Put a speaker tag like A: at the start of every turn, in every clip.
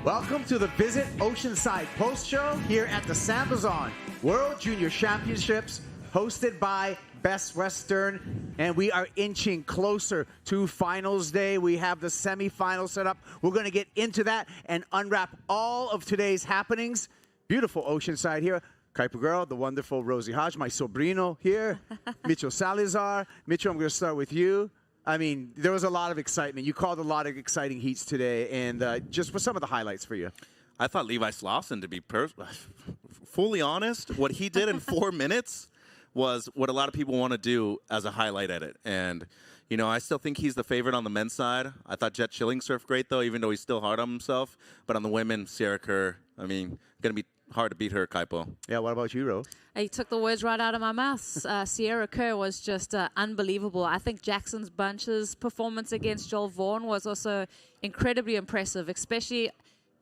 A: Welcome to the Visit Oceanside post show here at the SAMBAZON World Junior Championships, hosted by Best Western, and we are inching closer to finals day. We have the semifinal set up. We're going to get into that and unwrap all of today's happenings. Beautiful Oceanside here. Kuiper girl, the wonderful Rosie Hodge, my sobrino here, Mitchell Salazar. Mitchell, I'm going to start with you. I mean, there was a lot of excitement. You called a lot of exciting heats today, and just for some of the highlights for you.
B: I thought Levi Slawson, to be fully honest, what he did in 4 minutes was what a lot of people want to do as a highlight edit. And, you know, I still think he's the favorite on the men's side. I thought Jett Schilling surfed great, though, even though he's still hard on himself. But on the women, Sierra Kerr, I mean, going to be hard to beat her, Kaipo.
A: Yeah, what about you, Ro?
C: He took the words right out of my mouth. Sierra Kerr was just unbelievable. I think Jackson's Bunch's performance against Joel Vaughan was also incredibly impressive, especially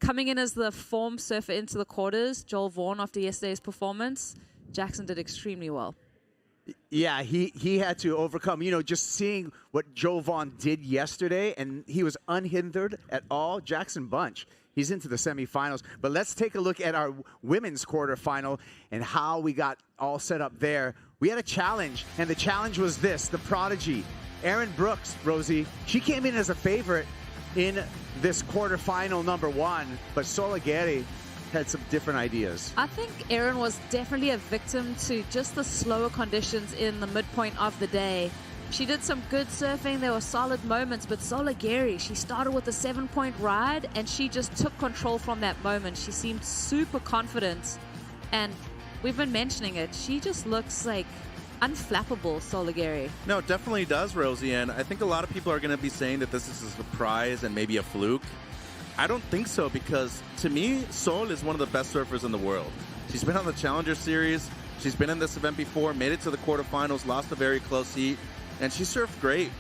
C: coming in as the form surfer into the quarters. Joel Vaughan, after yesterday's performance, Jackson did extremely well.
A: Yeah, he had to overcome, you know, just seeing what Joel Vaughan did yesterday, and he was unhindered at all. Jackson Bunch, he's into the semifinals. But let's take a look at our women's quarterfinal and how we got all set up there. We had a challenge, and the challenge was this, the prodigy, Erin Brooks, Rosie. She came in as a favorite in this quarterfinal #1, but Sol Aguirre had some different ideas.
C: I think Erin was definitely a victim to just the slower conditions in the midpoint of the day. She did some good surfing. There were solid moments, but Sol Aguirre, she started with a 7-point ride, and she just took control from that moment. She seemed super confident, and we've been mentioning it. She just looks like unflappable, Sol Aguirre.
B: No, it definitely does, Rosie, and I think a lot of people are going to be saying that this is a surprise and maybe a fluke. I don't think so, because to me, Sol is one of the best surfers in the world. She's been on the Challenger Series. She's been in this event before, made it to the quarterfinals, lost a very close heat, and she surfed great.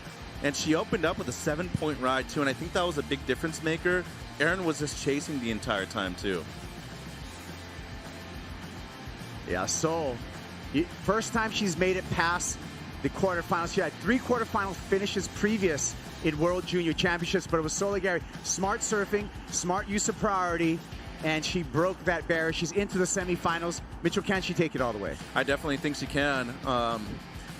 B: And she opened up with a 7-point ride, too, and I think that was a big difference maker. Erin was just chasing the entire time, too.
A: Yeah, Sol, first time she's made it past the quarterfinals. She had 3 quarterfinal finishes previous in World Junior Championships, but it was Sol Aguirre. Smart surfing, smart use of priority, and she broke that barrier. She's into the semifinals. Mitchell, can she take it all the way?
B: I definitely think she can.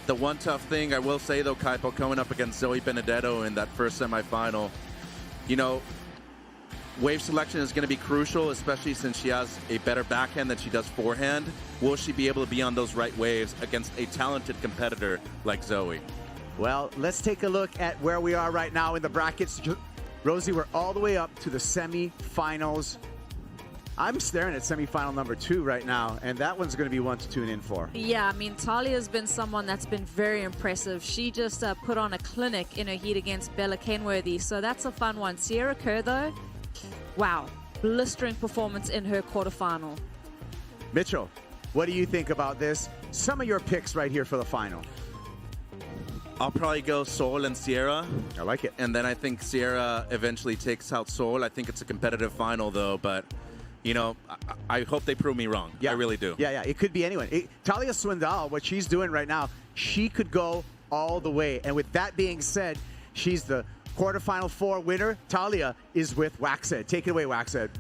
B: The one tough thing I will say, though, Kaipo, coming up against Zoe Benedetto in that first semifinal, you know, wave selection is going to be crucial, especially since she has a better backhand than she does forehand. Will she be able to be on those right waves against a talented competitor like Zoe?
A: Well, let's take a look at where we are right now in the brackets. Rosie, we're all the way up to the semifinals. I'm staring at semifinal #2 right now, and that one's going to be one to tune in for.
C: Yeah, I mean, Talia's been someone that's been very impressive. She just put on a clinic in her heat against Bella Kenworthy, so that's a fun one. Sierra Kerr, though, wow, blistering performance in her quarterfinal.
A: Mitchell, what do you think about this? Some of your picks right here for the final.
B: I'll probably go Sol and Sierra.
A: I like it.
B: And then I think Sierra eventually takes out Sol. I think it's a competitive final, though, but, you know, I hope they prove me wrong.
A: Yeah.
B: I really do.
A: Yeah, it could be anyone. Talia Swindal, what she's doing right now, she could go all the way. And with that being said, she's the quarterfinal 4 winner. Talia is with Waxhead. Take it away, Waxhead.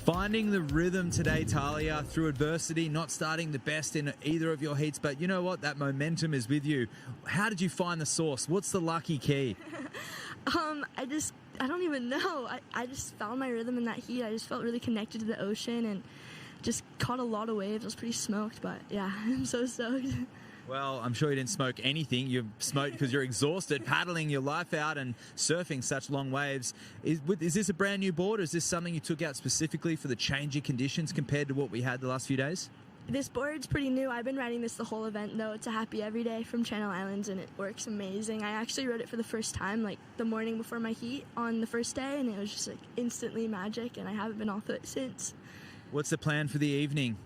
D: Finding the rhythm today, Talia, through adversity, not starting the best in either of your heats, but you know what? That momentum is with you. How did you find the source? What's the lucky key?
E: I don't even know. I just found my rhythm in that heat. I just felt really connected to the ocean and just caught a lot of waves. I was pretty smoked, but yeah, I'm so stoked.
D: Well, I'm sure you didn't smoke anything. You smoked because you're exhausted, paddling your life out and surfing such long waves. Is this a brand new board, or is this something you took out specifically for the changing conditions compared to what we had the last few days?
E: This board's pretty new. I've been riding this the whole event, though. It's a Happy Every Day from Channel Islands, and it works amazing. I actually rode it for the first time, like, the morning before my heat on the first day, and it was just, like, instantly magic, and I haven't been off it since.
D: What's the plan for the evening?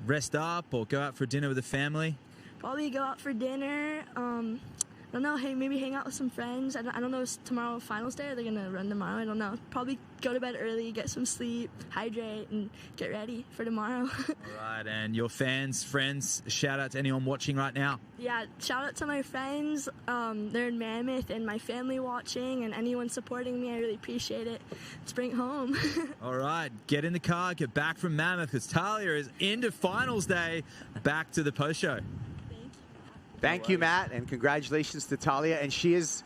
D: Rest up or go out for dinner with the family?
E: Probably go out for dinner. I don't know, hey, maybe hang out with some friends. I don't know, is tomorrow finals day? Are they going to run tomorrow? I don't know. Probably go to bed early, get some sleep, hydrate, and get ready for tomorrow.
D: All right, and your fans, friends, shout out to anyone watching right now.
E: Yeah, shout out to my friends. They're in Mammoth, and my family watching, and anyone supporting me. I really appreciate it. Let's bring it home.
D: All right, get in the car, get back from Mammoth, because Talia is into finals day. Back to the post show.
A: Thank you, Matt, and congratulations to Talia. And she's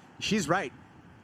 A: right.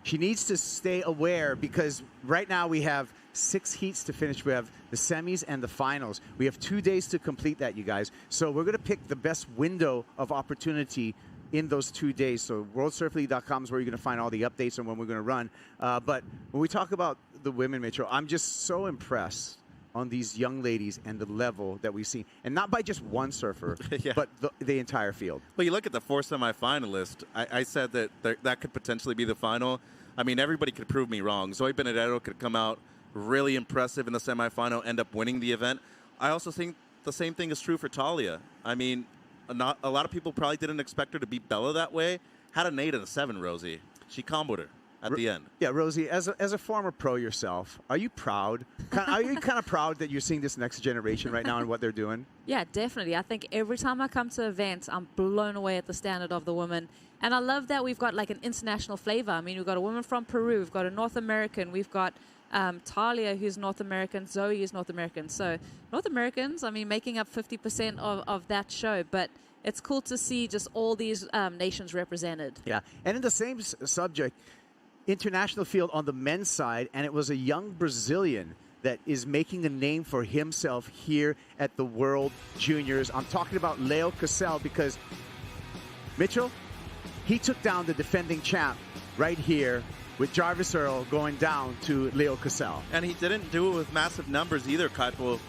A: She needs to stay aware because right now we have 6 heats to finish. We have the semis and the finals. We have 2 days to complete that, you guys. So we're going to pick the best window of opportunity in those 2 days. So worldsurfleague.com is where you're going to find all the updates on when we're going to run. But when we talk about the women, Mitchell, I'm just so impressed on these young ladies and the level that we've seen. And not by just one surfer,
B: Yeah.
A: but the entire field.
B: Well, you look at the 4 semifinalists. I said that that could potentially be the final. I mean, everybody could prove me wrong. Zoe Benedetto could come out really impressive in the semifinal, end up winning the event. I also think the same thing is true for Talia. I mean, a lot of people probably didn't expect her to beat Bella that way. Had an 8 and a 7, Rosie. She comboed her at the end.
A: Yeah, Rosie, as a former pro yourself, are you proud? Are you kind of proud that you're seeing this next generation right now and what they're doing?
C: Yeah, definitely. I think every time I come to events, I'm blown away at the standard of the women. And I love that we've got like an international flavor. I mean, we've got a woman from Peru, we've got a North American, we've got Talia, who's North American, Zoe is North American. So North Americans, I mean, making up 50% of that show. But it's cool to see just all these nations represented.
A: Yeah, and in the same subject, international field on the men's side, and it was a young Brazilian that is making a name for himself here at the World Juniors. I'm talking about Leo Casal because, Mitchell, he took down the defending champ right here with Jarvis Earl going down to Leo Casal.
B: And he didn't do it with massive numbers either, Kaipo.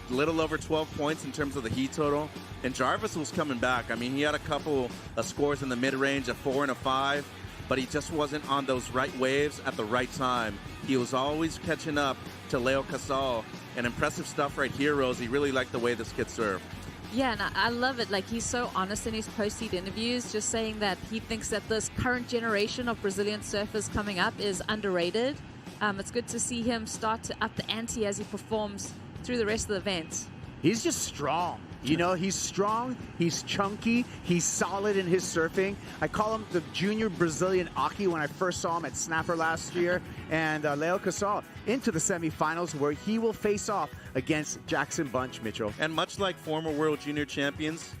B: Little over 12 points in terms of the heat total. And Jarvis was coming back. I mean, he had a couple of scores in the mid-range, a 4 and a 5. But he just wasn't on those right waves at the right time. He was always catching up to Leo Casal. And impressive stuff right here, Rosie. Really like the way this kid served.
C: Yeah, and I love it. Like, he's so honest in his post-heat interviews, just saying that he thinks that this current generation of Brazilian surfers coming up is underrated. It's good to see him start to up the ante as he performs through the rest of the event.
A: He's just strong. You know, he's strong, he's chunky, he's solid in his surfing. I call him the junior Brazilian Aki when I first saw him at Snapper last year. And Leo Casal into the semifinals where he will face off against Jackson Bunch, Mitchell.
B: And much like former World Junior Champions,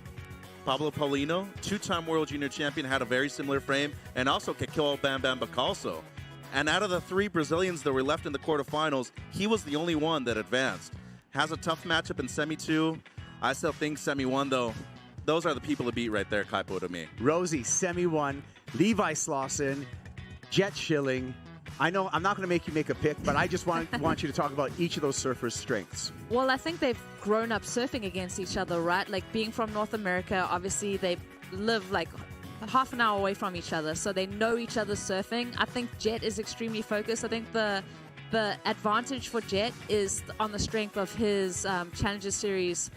B: Pablo Paulino, 2-time World Junior Champion, had a very similar frame, and also Kekeo Bam Bam Bacalso. And out of the 3 Brazilians that were left in the quarterfinals, he was the only one that advanced. Has a tough matchup in Semi 2. I still think Semi 1, though. Those are the people to beat right there, Kaipo, to me.
A: Rosie, Semi 1, Levi Slawson, Jett Schilling. I know I'm not going to make you make a pick, but I just want you to talk about each of those surfers' strengths.
C: Well, I think they've grown up surfing against each other, right? Like, being from North America, obviously they live like half an hour away from each other, so they know each other's surfing. I think Jett is extremely focused. I think the advantage for Jett is on the strength of his Challenger Series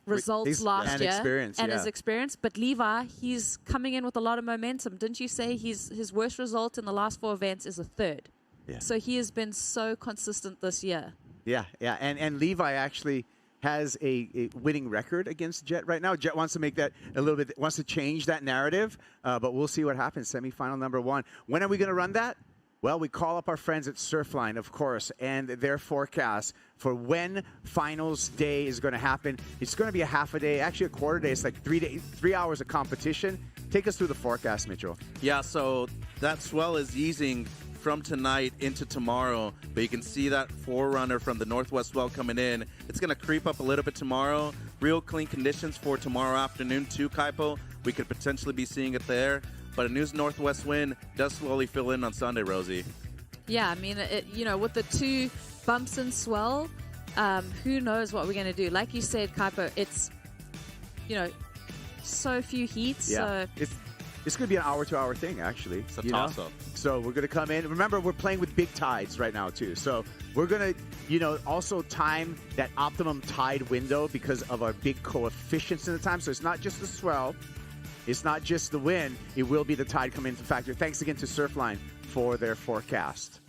C: results last year and his experience. But Levi, he's coming in with a lot of momentum. Didn't you say his worst result in the last 4 events is a 3rd?
A: Yeah.
C: So he has been so consistent this year.
A: Yeah, yeah. And Levi actually has a winning record against Jett right now. Jett wants to make that a little bit, wants to change that narrative, but we'll see what happens. Semifinal number 1. When are we going to run that? Well, we call up our friends at Surfline, of course, and their forecast for when finals day is going to happen. It's going to be a half a day, actually a quarter day. It's like 3 hours of competition. Take us through the forecast, Mitchell.
B: Yeah, so that swell is easing from tonight into tomorrow, but you can see that forerunner from the northwest swell coming in. It's going to creep up a little bit tomorrow. Real clean conditions for tomorrow afternoon too, Kaipo. We could potentially be seeing it there. But a new northwest wind does slowly fill in on Sunday, Rosie.
C: Yeah, I mean, with the 2 bumps and swell, who knows what we're going to do. Like you said, Kaipo, it's, so few heats.
A: Yeah.
C: So
A: It's going to be an hour-to-hour thing, actually.
B: It's a toss-up.
A: So we're going to come in. Remember, we're playing with big tides right now, too. So we're going to, also time that optimum tide window because of our big coefficients in the time. So it's not just the swell. it's not just the win, it will be the tide coming into factor. Thanks again to Surfline for their forecast.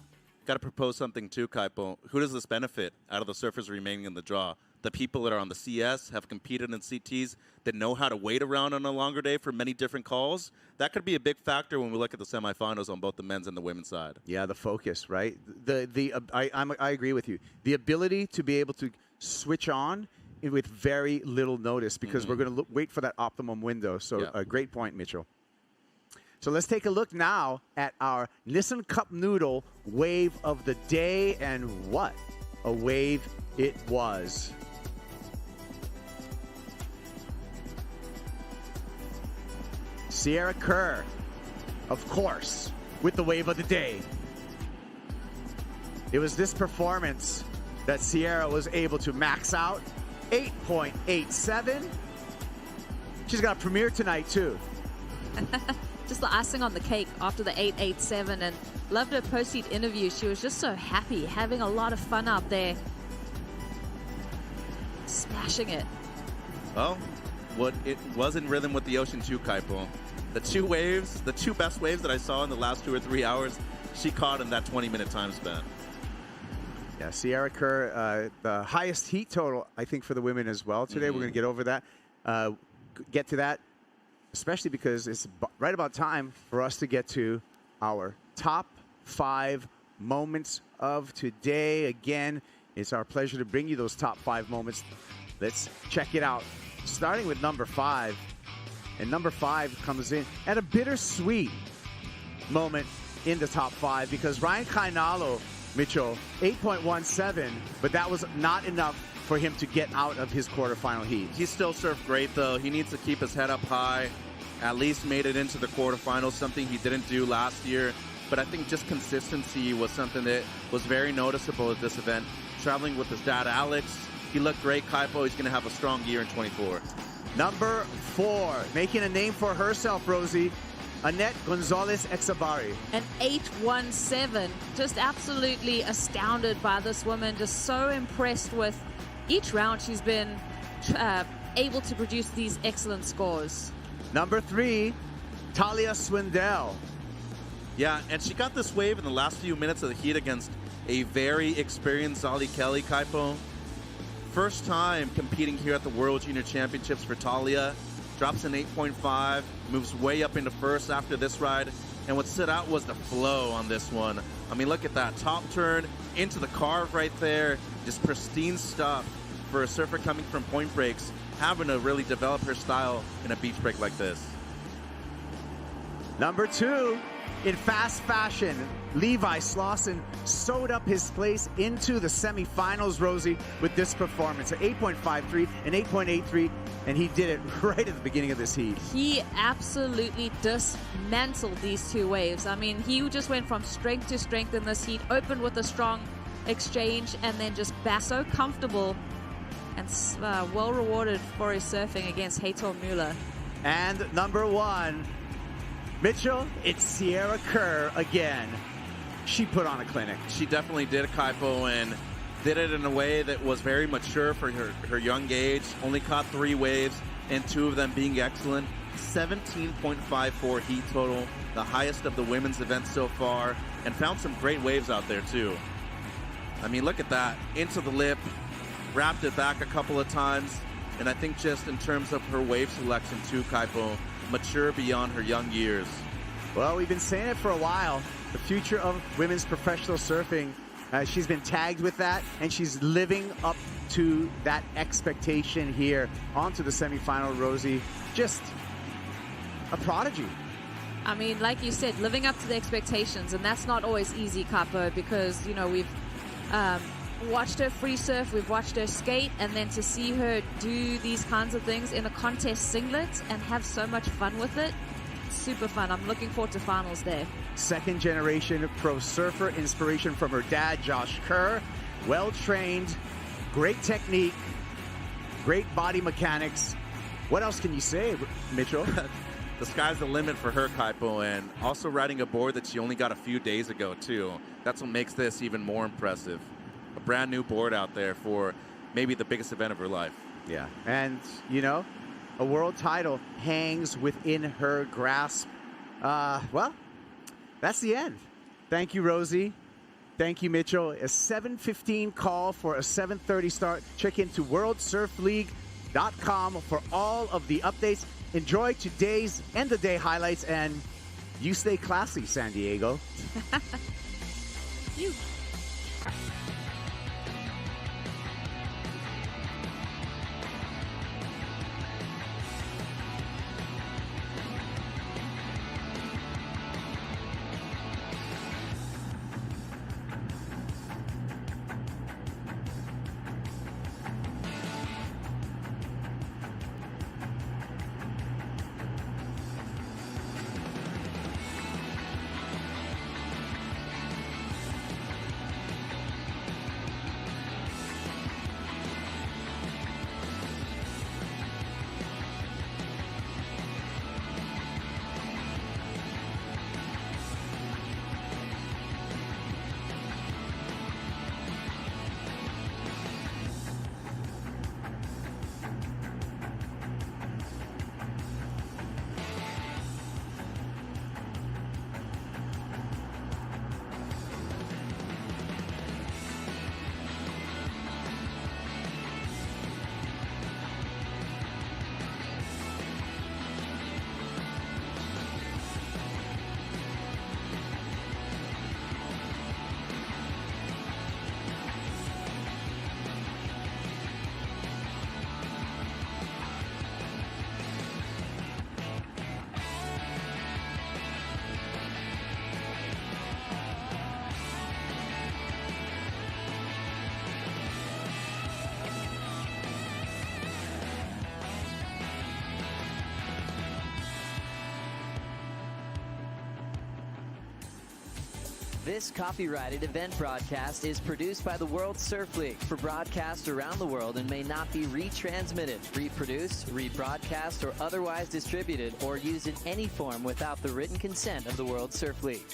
B: Got to propose something too, Kaipo. Who does this benefit out of the surfers remaining in the draw? The people that are on the CS, have competed in CTs, that know how to wait around on a longer day for many different calls. That could be a big factor when we look at the semifinals on both the men's and the women's side.
A: Yeah, the focus, right? I agree with you. The ability to be able to switch on with very little notice, because we're going to wait for that optimum window. So a great point, Mitchell. So let's take a look now at our Nissan Cup Noodle wave of the day, and what a wave it was. Sierra Kerr, of course, with the wave of the day. It was this performance that Sierra was able to max out 8.87. She's got a premiere tonight too.
C: Just the icing on the cake after the 8.87, and loved her post-heat interview. She was just so happy, having a lot of fun out there, smashing it.
B: Well, what it was in rhythm with the ocean too, Kaipo. The two waves, the two best waves that I saw in the last 2 or 3 hours, she caught in that 20-minute time span.
A: Yeah, Sierra Kerr, the highest heat total, I think, for the women as well today. We're going to get over that, get to that, especially because it's right about time for us to get to our top 5 moments of today. Again, it's our pleasure to bring you those top 5 moments. Let's check it out. Starting with number 5. And number 5 comes in at a bittersweet moment in the top 5, because Ryan Kainalo, Mitchell, 8.17, but that was not enough for him to get out of his quarterfinal heat.
B: He still surfed great, though. He needs to keep his head up high. At least made it into the quarterfinals, something he didn't do last year. But I think just consistency was something that was very noticeable at this event. Traveling with his dad, Alex, he looked great. Kaipo, he's going to have a strong year in 24.
A: Number 4, making a name for herself, Rosie, Annette Gonzalez-Exabari.
C: An 8.17. Just absolutely astounded by this woman. Just so impressed with each round she's been able to produce these excellent scores.
A: Number 3, Talia Swindal.
B: Yeah, and she got this wave in the last few minutes of the heat against a very experienced Zali Kelly, Kaipo. First time competing here at the World Junior Championships for Talia. Drops an 8.5, moves way up into first after this ride. And what stood out was the flow on this one. I mean, look at that. Top turn into the carve right there. Just pristine stuff for a surfer coming from point breaks, having to really develop her style in a beach break like this.
A: Number 2, in fast fashion, Levi Slawson sewed up his place into the semifinals, Rosie, with this performance. An 8.53, an 8.83, and he did it right at the beginning of this heat.
C: He absolutely dismantled these 2 waves. I mean, he just went from strength to strength in this heat, opened with a strong exchange, and then just so comfortable and well rewarded for his surfing against Heitor Müller.
A: And number 1, Mitchell, it's Sierra Kerr again. She put on a clinic.
B: She definitely did, Kaipo, and did it in a way that was very mature for her young age. Only caught 3 waves, and 2 of them being excellent. 17.54 heat total, the highest of the women's events so far, and found some great waves out there too. I mean, look at that. Into the lip, wrapped it back a couple of times, and I think just in terms of her wave selection too, Kaipo, mature beyond her young years.
A: Well, we've been saying it for a while. The future of women's professional surfing, she's been tagged with that, and she's living up to that expectation here. On to the semifinal, Rosie. Just a prodigy.
C: I mean, like you said, living up to the expectations, and that's not always easy, Capo, because, you know, we've watched her free surf, we've watched her skate, and then to see her do these kinds of things in a contest singlet and have so much fun with it, super fun. I'm looking forward to finals there.
A: Second generation pro surfer, inspiration from her dad, Josh Kerr. Well trained, great technique, great body mechanics. What else can you say, Mitchell?
B: The sky's the limit for her, Kaipo, and also riding a board that she only got a few days ago, too. That's what makes this even more impressive. A brand new board out there for maybe the biggest event of her life.
A: Yeah, and, you know, a world title hangs within her grasp. Well, that's the end. Thank you, Rosie. Thank you, Mitchell. A 7:15 call for a 7:30 start. Check into worldsurfleague.com for all of the updates. Enjoy today's end of day highlights, and you stay classy, San Diego.
C: You.
F: This copyrighted event broadcast is produced by the World Surf League for broadcast around the world and may not be retransmitted, reproduced, rebroadcast, or otherwise distributed or used in any form without the written consent of the World Surf League.